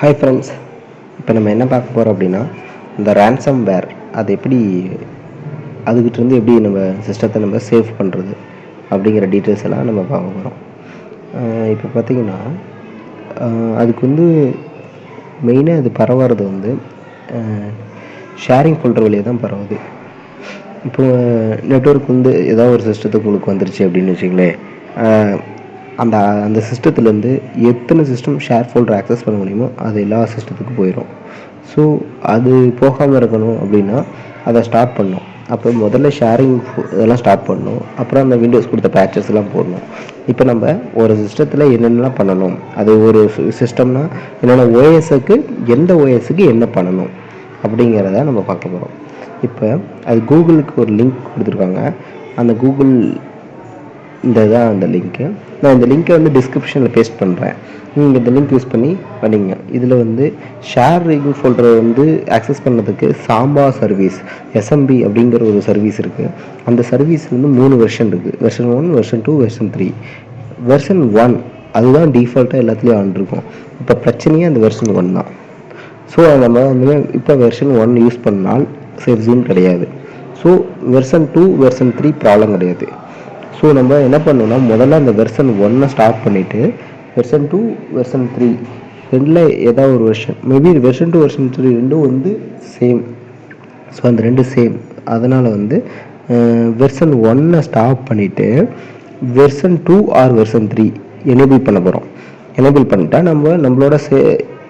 Hi friends, இப்போ நம்ம என்ன பார்க்க போகிறோம் அப்படின்னா, இந்த ரேன்சம் வேர் அது எப்படி அதுக்கிட்டேருந்து எப்படி நம்ம சிஸ்டத்தை நம்ம சேவ் பண்ணுறது அப்படிங்கிற டீட்டெயில்ஸ் எல்லாம் நம்ம பார்க்க போகிறோம். இப்போ பார்த்திங்கன்னா அதுக்கு வந்து மெயினாக அது பரவுறது வந்து ஷேரிங் ஃபோல்டர் வழியாக தான் பரவுது. இப்போ நெட்வொர்க் வந்து ஏதாவது ஒரு சிஸ்டத்துக்கு உங்களுக்கு வந்துருச்சு அப்படின்னு வச்சுங்களேன், அந்த அந்த சிஸ்டத்துலேருந்து எத்தனை சிஸ்டம் ஷேர் ஃபோல்டர் ஆக்சஸ் பண்ண முடியுமோ அது எல்லா சிஸ்டத்துக்கும் போயிடும். ஸோ அது போகாமல் இருக்கணும் அப்படின்னா அதை ஸ்டார்ட் பண்ணணும். அப்போ முதல்ல ஷேரிங் இதெல்லாம் ஸ்டார்ட் பண்ணணும். அப்புறம் அந்த விண்டோஸ் கொடுத்த பேட்சஸ் எல்லாம் போடணும். இப்போ நம்ம ஒரு சிஸ்டத்தில் என்னென்னலாம் பண்ணணும், அது ஒரு சிஸ்டம்னா என்னென்ன ஓஎஸ்க்கு எந்த ஓஎஸ்க்கு என்ன பண்ணணும் அப்படிங்கிறத நம்ம பார்க்க போகிறோம். இப்போ அது கூகுளுக்கு ஒரு லிங்க் கொடுத்துருக்காங்க. அந்த கூகுள் தான் அந்த லிங்க்கு. நான் இந்த லிங்க்கை வந்து டிஸ்கிரிப்ஷனில் பேஸ்ட் பண்ணுறேன். நீங்கள் இந்த லிங்க் யூஸ் பண்ணி பண்ணிங்க. இதில் வந்து ஷேரிங் ஃபோல்டரை வந்து ஆக்சஸ் பண்ணுறதுக்கு சாம்பா சர்வீஸ் எஸ்எம்பி அப்படிங்கிற ஒரு சர்வீஸ் இருக்குது. அந்த சர்வீஸ் வந்து 3 வெர்ஷன் இருக்குது. Version 1, version 2, version 3. வெர்ஷன் 1 அதுதான் டிஃபால்ட்டாக எல்லாத்துலேயும் ஆன் இருக்கும். இப்போ பிரச்சனையே அந்த வெர்ஷன் 1 தான். ஸோ நம்ம வந்து இப்போ வெர்ஷன் 1 யூஸ் பண்ணால் சேஃப் ஜோன் கிடையாது. ஸோ வெர்ஷன் 2, வெர்ஷன் 3 ப்ராப்ளம் கிடையாது. ஸோ நம்ம என்ன பண்ணோம்னா முதல்ல அந்த வெர்ஷன் 1 ஸ்டார்ட் பண்ணிவிட்டு வெர்ஷன் 2, வெர்ஷன் 3 ரெண்டில் ஏதாவது ஒரு வெர்ஷன், மேபி வெர்ஷன் 2, வெர்ஷன் 3 ரெண்டும் வந்து சேம். ஸோ அந்த ரெண்டு சேம். அதனால் வந்து வெர்ஷன் 1 ஸ்டாப் பண்ணிவிட்டு வெர்ஷன் 2 ஆர் வெர்ஷன் 3 எனேபிள் பண்ண போகிறோம். எனேபிள் பண்ணிட்டா நம்மளோட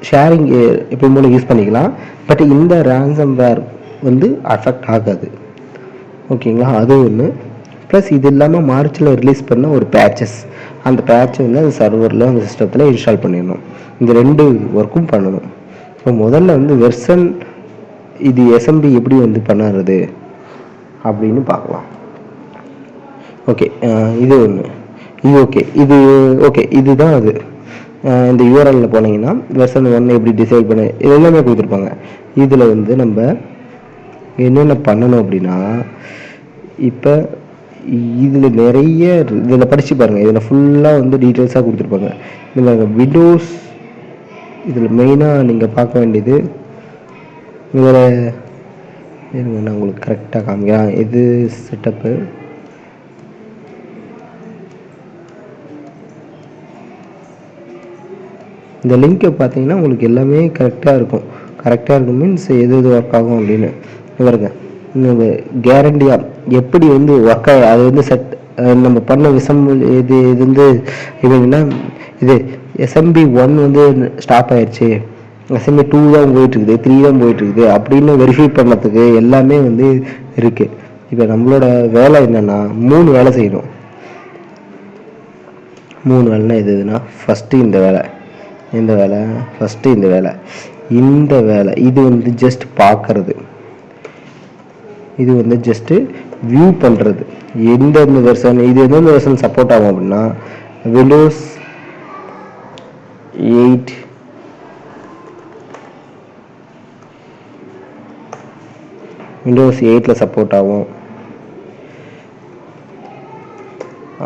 ஷேரிங் எப்போ மூலம் யூஸ் பண்ணிக்கலாம். பட் இந்த ரேன்சம் வேர் வந்து அஃபெக்ட் ஆகாது. ஓகேங்களா? அது ஒன்று. ப்ளஸ் இது இல்லாமல் மார்ச்சில் ரிலீஸ் பண்ண ஒரு பேட்சஸ், அந்த பேட்சை வந்து அந்த சர்வரில் அந்த சிஸ்டத்தில் இன்ஸ்டால் பண்ணிடணும். இந்த 2 ஒர்க்கும் பண்ணணும். இப்போ முதல்ல வந்து வெர்ஷன் இது எஸ்எம்பி எப்படி வந்து பண்ணுறது அப்படின்னு பார்க்கலாம். ஓகே, இது ஒன்று. இது ஓகே இதுதான் அது. இந்த யூஆர்எல்லில் போனீங்கன்னா வெர்ஷன் 1 எப்படி டிசைட் பண்ண இது எல்லாமே கொடுத்துருப்பாங்க. இதில் வந்து நம்ம என்னென்ன பண்ணணும் அப்படின்னா, இப்போ இதில் நிறைய இதில் படித்து பாருங்கள். இதில் ஃபுல்லாக வந்து டீட்டெயில்ஸாக கொடுத்துருப்பாங்க. இதில் விண்டோஸ் இதில் மெயினாக நீங்கள் பார்க்க வேண்டியது இதில் இருங்க, நான் உங்களுக்கு கரெக்டாக காமிக்கிறேன். இது செட்டப்பு. இந்த லிங்க்கை பார்த்தீங்கன்னா உங்களுக்கு எல்லாமே கரெக்டாக இருக்கும் மீன்ஸ் எது ஒர்க் ஆகும் அப்படின்னு பாருங்க. கேரண்டியாக எப்படி வந்து ஒர்க் ஆகும் அது வந்து செட் நம்ம பண்ண விஷம் இது வந்து எப்படின்னா, இது எஸ்எம்பி 1 வந்து ஸ்டாப் ஆயிடுச்சு, எஸ்எம்பி 2 தான் போயிட்டுருக்குது, 3 தான் போயிட்டுருக்குது அப்படின்னு வெரிஃபை பண்ணதுக்கு எல்லாமே வந்து இருக்குது. இப்போ நம்மளோட வேலை என்னென்னா 3 வேலை செய்யணும். 3 வேலைன்னா எதுனா, ஃபஸ்ட்டு இந்த வேலை, ஃபஸ்ட்டு இந்த வேலை இது வந்து ஜஸ்ட் பார்க்கறது, இது வந்து ஜஸ்ட்டு வியூ பண்ணுறது. எந்தெந்த வெர்ஷன் இது எந்தெந்த வெர்ஷன் சப்போர்ட் ஆகும் அப்படின்னா, விண்டோஸ் 8, விண்டோஸ் 8ல் சப்போர்ட் ஆகும்.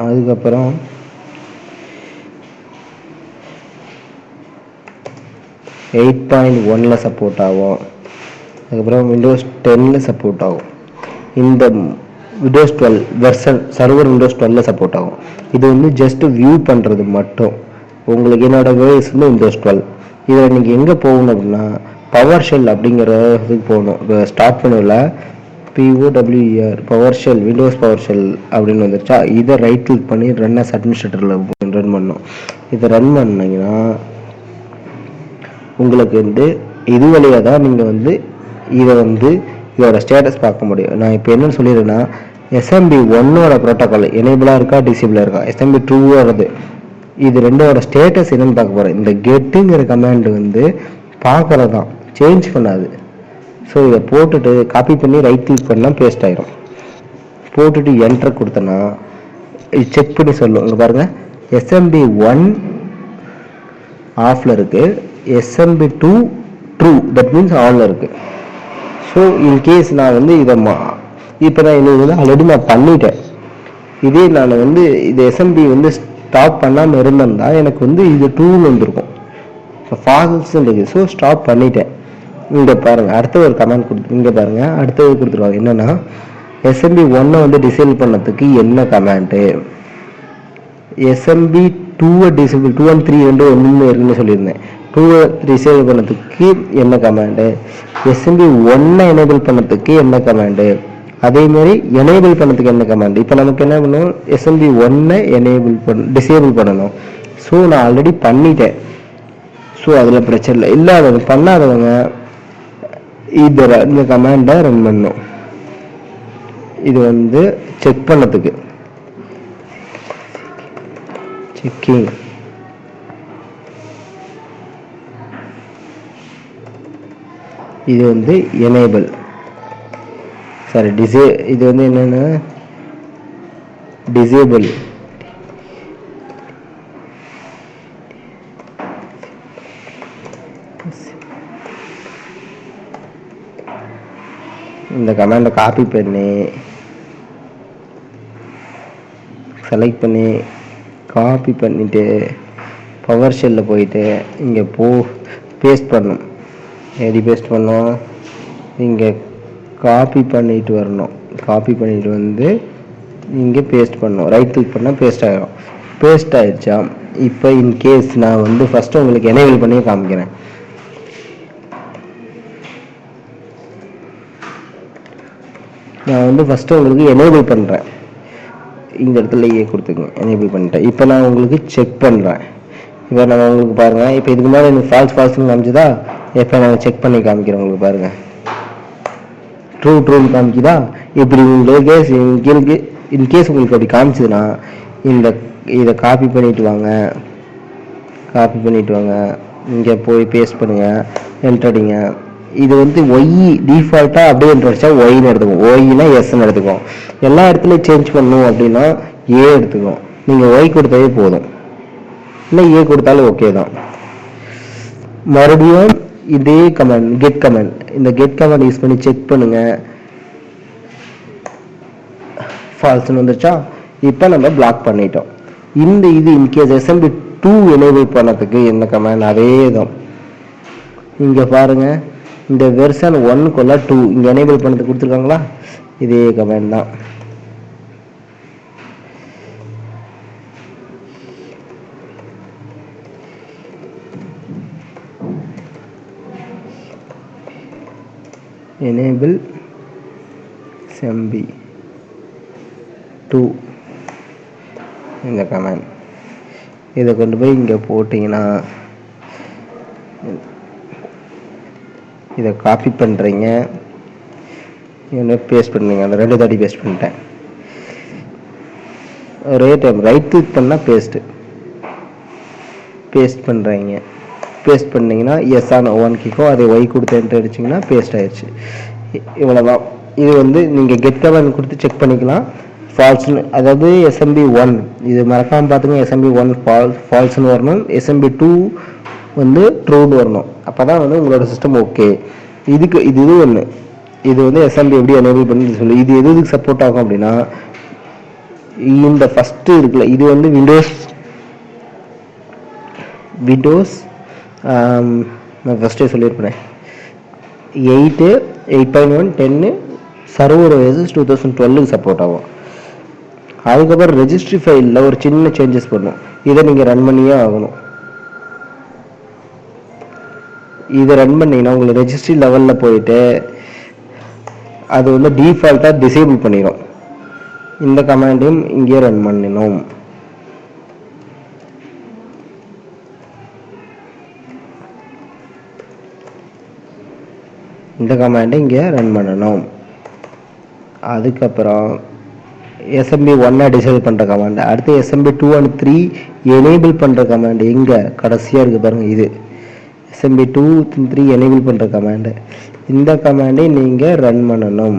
அதுக்கப்புறம் .1ல் சப்போர்ட் ஆகும். அதுக்கப்புறம் விண்டோஸ் 10ல் சப்போர்ட் ஆகும். இந்த விண்டோஸ் 12 வெர்ஷன் சர்வர் விண்டோஸ் 12ல் சப்போர்ட் ஆகும். இது வந்து ஜஸ்ட்டு வியூ பண்ணுறது மட்டும். உங்களுக்கு என்னோட வேஸ் வந்து விண்டோஸ் 12. இதில் நீங்கள் எங்கே போகணும் அப்படின்னா, பவர் ஷெல் அப்படிங்கிற இதுக்கு போகணும். இப்போ ஸ்டார்ட் பண்ணல POWER power shell, Windows power shell அப்படின்னு வந்துருச்சா, இதை ரைட் கிளிக் பண்ணி ரன் அஸ் அட்மினிஸ்ட்ரேட்டரில் ரன் பண்ணணும். இதை ரன் பண்ணிங்கன்னா உங்களுக்கு வந்து இது வழியாக தான் நீங்கள் வந்து இதை வந்து இதோட ஸ்டேட்டஸ் பார்க்க முடியும். நான் இப்போ என்னென்னு சொல்லிடுறேன்னா, எஸ்எம்பி 1ஓட ப்ரோட்டோக்கால் எனேபிளாக இருக்கா டிசேபிளாக இருக்கா, எஸ்எம்பி 2ஓடது, இது ரெண்டோட ஸ்டேட்டஸ் என்னென்னு பார்க்க போகிறேன். இந்த கெட்டுங்கிற கமாண்ட் வந்து பார்க்கறது தான், சேஞ்ச் பண்ணாது. ஸோ இதை போட்டுட்டு காப்பி பண்ணி ரைட் கிளிக் பண்ணால் பேஸ்ட் ஆகிடும். போட்டுட்டு என்டர் கொடுத்தோன்னா இது செக் பண்ணி சொல்லும். இங்கே பாருங்கள், எஸ்எம்பி 1 ஆஃபில் இருக்குது, எஸ்எம்பி 2 ட்ரூ, தட் மீன்ஸ் ஆனில் இருக்குது. ஸோ இன்கேஸ் நான் வந்து இதை இப்போ நான் இது வந்து ஆல்ரெடி நான் பண்ணிட்டேன். இதே நான் வந்து இது எஸ்எம்பி வந்து ஸ்டாப் பண்ணாமல் இருந்திருந்தா எனக்கு வந்து இது 2ன்னு வந்திருக்கும். இப்போ ஃபால்ஸ்ன்னு இருக்குது. ஸோ ஸ்டாப் பண்ணிட்டேன். இங்கே பாருங்கள் அடுத்த ஒரு கமெண்ட் இங்கே பாருங்கள் அடுத்தது கொடுத்துருவாங்க என்னென்னா எஸ்எம்பி 1 வந்து டிசேபிள் பண்ணதுக்கு என்ன கமெண்ட்டு, எஸ்எம்பி 2 டிசேபிள் 2 and 3 ரெண்டு ஒன்று இருக்குன்னு சொல்லியிருந்தேன். 2 டிசேபிள் பண்ணதுக்கு என்ன கமெண்டு, எஸ்எம்பி 1 எனேபிள் பண்ணதுக்கு என்ன கமெண்டு, அதேமாரி எனேபிள் பண்ணதுக்கு என்ன கமெண்ட். இப்போ நமக்கு என்ன பண்ணணும், எஸ்எம்பி 1 டிசேபிள் பண்ணணும். ஸோ நான் ஆல்ரெடி பண்ணிட்டேன். ஸோ அதில் பிரச்சனை இல்லை. இல்லாதவங்க பண்ணாதவங்க இந்த கமாண்டை ரன் பண்ணணும். இது வந்து செக் பண்ணதுக்கு செக்கிங், இது வந்து எனேபிள் சாரி இது வந்து என்னென்னா டிசேபிள். இந்த கமாண்டை காப்பி பண்ணி செலக்ட் பண்ணி காப்பி பண்ணிவிட்டு பவர் ஷெல்லில் போயிட்டு இங்கே பேஸ்ட் பண்ணணும். எப்படி பேஸ்ட் பண்ணோம், இங்கே காப்பி பண்ணிட்டு வரணும். காப்பி பண்ணிட்டு வந்து இங்கே பேஸ்ட் பண்ணணும். ரைட் கிளிக் பண்ணால் பேஸ்ட் ஆகிடும். பேஸ்ட் ஆகிடுச்சா, இப்போ இன்கேஸ் நான் வந்து ஃபஸ்ட்டு உங்களுக்கு எனேபிள் பண்ணி காமிக்கிறேன். நான் வந்து ஃபஸ்ட்டு உங்களுக்கு எனேபிள் பண்ணுறேன். இந்த இடத்துல கொடுத்துங்க, எனேபிள் பண்ணிட்டேன். இப்போ நான் உங்களுக்கு செக் பண்ணுறேன். இப்போ நான் உங்களுக்கு பாருங்கள், இப்போ இதுக்கு மேலே எனக்கு ஃபால்ஸ்னு காமிச்சுதா, இப்போ நான் செக் பண்ணி காமிக்கிறேன். உங்களுக்கு பாருங்கள் ட்ரூன்னு காமிக்குதா. இப்படி உங்களுக்கு இன்கேஸ் உங்களுக்கு அப்படி காமிச்சதுன்னா இதை காப்பி பண்ணிட்டு வாங்க, இங்கே போய் பேஸ்ட் பண்ணுங்கள், என்ட்ரடிங்க. இது வந்து ஒய் டிஃபால்ட்டாக அப்படியே என்ட்ரடிச்சா ஒய்னு எடுத்துக்கும், ஒய்னா எஸ்ன்னு எடுத்துக்கும். எல்லா இடத்துலையும் சேஞ்ச் பண்ணணும் அப்படின்னா ஏ எடுத்துக்கும். நீங்கள் ஒய் கொடுத்தாவே போதும், இல்லை ஏ கொடுத்தாலும் ஓகே தான். மறுபடியும் இதே கமெண்ட் கெட் கமெண்ட், இந்த கெட் கமெண்ட் யூஸ் பண்ணி செக் பண்ணுங்க. ஃபால்ஸ்னு வந்துச்சா, இப்போ நம்ம பிளாக் பண்ணிட்டோம். இது இன்கேஸ் எஸ்எம்பி 2 எனேபிள் பண்ணதுக்கு என்ன கமெண்ட், அதே தான். இங்கே பாருங்க, இந்த வெர்ஷன் 1 2 இங்கே எனேபிள் பண்ணது கொடுத்துருக்காங்களா, இதே கமெண்ட் தான். enable SMB 2 இந்த கமெண்ட். இதை கொண்டு போய் இங்கே போட்டிங்கன்னா இதை காப்பி பண்ணுறீங்க, என்ன பேஸ்ட் பண்ணுறீங்க. அந்த 2 தாட்டி பேஸ்ட் பண்ணிட்டேன். ஒரே டைம் ரைட் கிளிக் பண்ணால் பேஸ்ட் பண்ணுறீங்க. பேஸ்ட் பண்ணிங்கன்னா எஸ் ஆன் 1 கிக்கோ, அதை ஒய் கொடுத்து என்ட்ரு அடிச்சிங்கன்னா பேஸ்ட் ஆயிடுச்சு. இவ்வளோதான். இது வந்து நீங்கள் கெட் கமெண்ட் கொடுத்து செக் பண்ணிக்கலாம். ஃபால்ஸ்னு, அதாவது எஸ்எம்பி 1 இது மறக்காமல் பார்த்துங்க. எஸ்எம்பி 1 ஃபால்ஸ்னு வரணும், எஸ்எம்பி 2 வந்து ட்ரூன்னு வரணும். அப்போ தான் வந்து உங்களோட சிஸ்டம் ஓகே. இது ஒன்று. இது வந்து எஸ்எம்பி எப்படி எனேபிள் பண்ணி சொல்லி, இது எதுக்கு சப்போர்ட் ஆகும் அப்படின்னா, இந்த ஃபஸ்ட்டு இருக்குல்ல, இது வந்து விண்டோஸ் நான் ஃபஸ்ட்டே சொல்லியிருப்பேன் 8, 8.1, 10 சர்வர் OS 2012 சப்போர்ட் ஆகும். அதுக்கப்புறம் ரெஜிஸ்ட்ரி ஃபைலில் ஒரு சின்ன சேஞ்சஸ் பண்ணும். இதை நீங்கள் ரன் பண்ணியே ஆகணும். இதை ரன் பண்ணிங்கன்னா உங்களுக்கு ரெஜிஸ்ட்ரி லெவலில் போயிட்டு அது வந்து டிஃபால்ட்டாக டிசேபிள் பண்ணிடும். இந்த கமாண்டையும் இங்கே ரன் பண்ணணும். இந்த கமாண்டை இங்கே ரன் பண்ணணும். அதுக்கப்புறம் எஸ்எம்பி 1 டிசேபிள் பண்ணுற கமாண்ட், அடுத்து எஸ்எம்பி 2 and 3 எனேபிள் பண்ணுற கமாண்ட் எங்கே கடைசியாக இருக்குது பாருங்கள். இது எஸ்எம்பி 2 and 3 எனேபிள் பண்ணுற கமாண்டு. இந்த கமாண்டை நீங்கள் ரன் பண்ணணும்.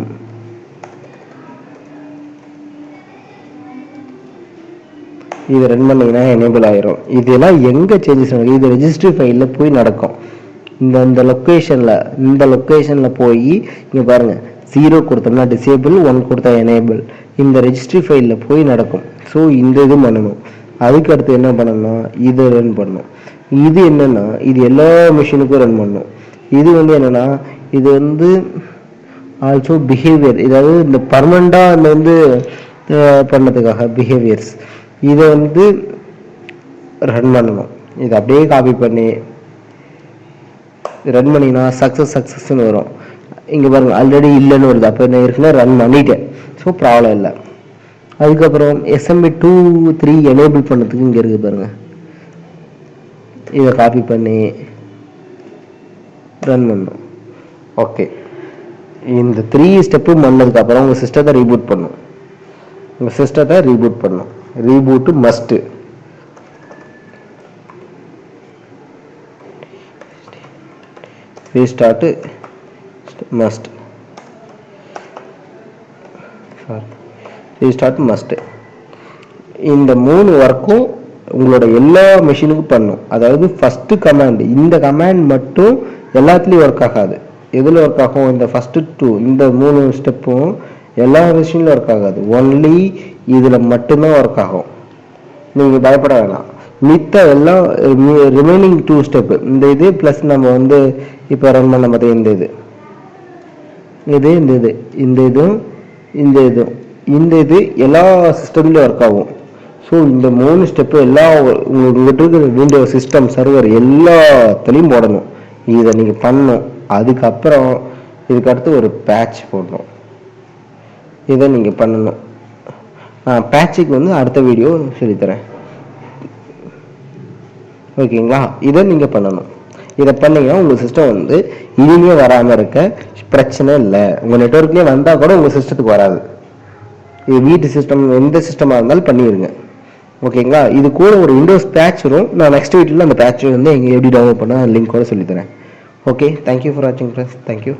இது ரன் பண்ணிங்கன்னா எனேபிள் ஆயிரும். இதெல்லாம் எங்கே சேஞ்சஸ் நடக்கும், இது ரெஜிஸ்ட்ரி ஃபைலில் போய் நடக்கும். இந்த லொக்கேஷனில் போய் இங்கே பாருங்கள், 0 கொடுத்தோம்னா டிசேபிள், 1 கொடுத்தா எனேபிள். இந்த ரெஜிஸ்ட்ரி ஃபைலில் போய் நடக்கும். ஸோ இந்த இது பண்ணணும். அதுக்கு அடுத்து என்ன பண்ணணும், இதை ரன் பண்ணணும். இது என்னென்னா இது எல்லா மிஷினுக்கும் ரன் பண்ணும். இது வந்து என்னென்னா இது வந்து ஆல்சோ பிஹேவியர், இதாவது இந்த பர்மனெண்ட்டாக அந்த வந்து பண்ணதுக்காக பிஹேவியர்ஸ் இதை வந்து ரன் பண்ணணும். இதை அப்படியே காப்பி பண்ணி ரன் பண்ணினா சக்ஸஸ்ன்னு வரும். இங்கே பாருங்கள் ஆல்ரெடி இல்லைன்னு வருது, அப்போ என்ன இருக்குன்னா ரன் பண்ணிட்டேன், ஸோ ப்ராப்ளம் இல்லை. அதுக்கப்புறம் எஸ்எம்பி 2.3 எனேபிள் பண்ணதுக்கு இங்கே இருக்குது பாருங்கள், இதை காப்பி பண்ணி ரன் பண்ணணும். ஓகே, இந்த 3 ஸ்டெப்பும் பண்ணதுக்கப்புறம் உங்கள் சிஸ்டத்தை ரீபூட் பண்ணும். உங்கள் சிஸ்டத்தை ரீபூட் பண்ணும். Reboot must. Restart must. Restart must. இந்த 3 ஒர்க்கும் உங்களோட எல்லா மிஷினுக்கும் பண்ணும். அதாவது ஃபஸ்ட்டு கமாண்ட், இந்த கமாண்ட் மட்டும் எல்லாத்துலேயும் ஒர்க் ஆகாது. எதில் ஒர்க் ஆகும்? இந்த ஃபஸ்ட்டு 2 இந்த 3 ஸ்டெப்பும் எல்லா மிஷினிலும் ஒர்க் ஆகாது. ஒன்லி இதில் மட்டும்தான் ஒர்க் ஆகும். நீங்கள் பயப்பட வேணாம். மித்த எல்லாம் ரிமைனிங் 2 ஸ்டெப்பு, இந்த இது ப்ளஸ் நம்ம வந்து இப்போ ரன் பண்ண பார்த்தா இந்த இது எல்லா சிஸ்டம்லேயும் ஒர்க் ஆகும். ஸோ இந்த 3 ஸ்டெப்பு எல்லா உங்கள்கிட்ட இருக்கிற விண்டோஸ் சிஸ்டம் சர்வர் எல்லாத்துலேயும் போடணும். இதை நீங்கள் பண்ணணும். அதுக்கப்புறம் இதுக்கடுத்து ஒரு பேட்ச் போடணும். இதை நீங்கள் பண்ணணும். பேட்சுக்கு வந்து அடுத்த வீடியோ சொல்லித்தரேன். ஓகேங்களா? இதை நீங்கள் பண்ணணும். இதை பண்ணிங்கன்னா உங்கள் சிஸ்டம் வந்து இனிமே வராமல் இருக்க பிரச்சனை இல்லை. உங்கள் நெட்வொர்க்லேயே வந்தால் கூட உங்கள் சிஸ்டத்துக்கு வராது. இது வீட்டு சிஸ்டம் எந்த சிஸ்டமாக இருந்தாலும் பண்ணிடுங்க. ஓகேங்களா? இது கூட ஒரு விண்டோஸ் பேட்ச் வரும். நான் நெக்ஸ்ட் வீட்டில் அந்த பேட்ச் வந்து எங்கே எப்படி டவுன்லோட் பண்ணால் லிங்க் கூட சொல்லித்தரேன். ஓகே, தேங்க்யூ ஃபார் வாட்சிங் ஃப்ரெண்ட்ஸ். தேங்க்யூ.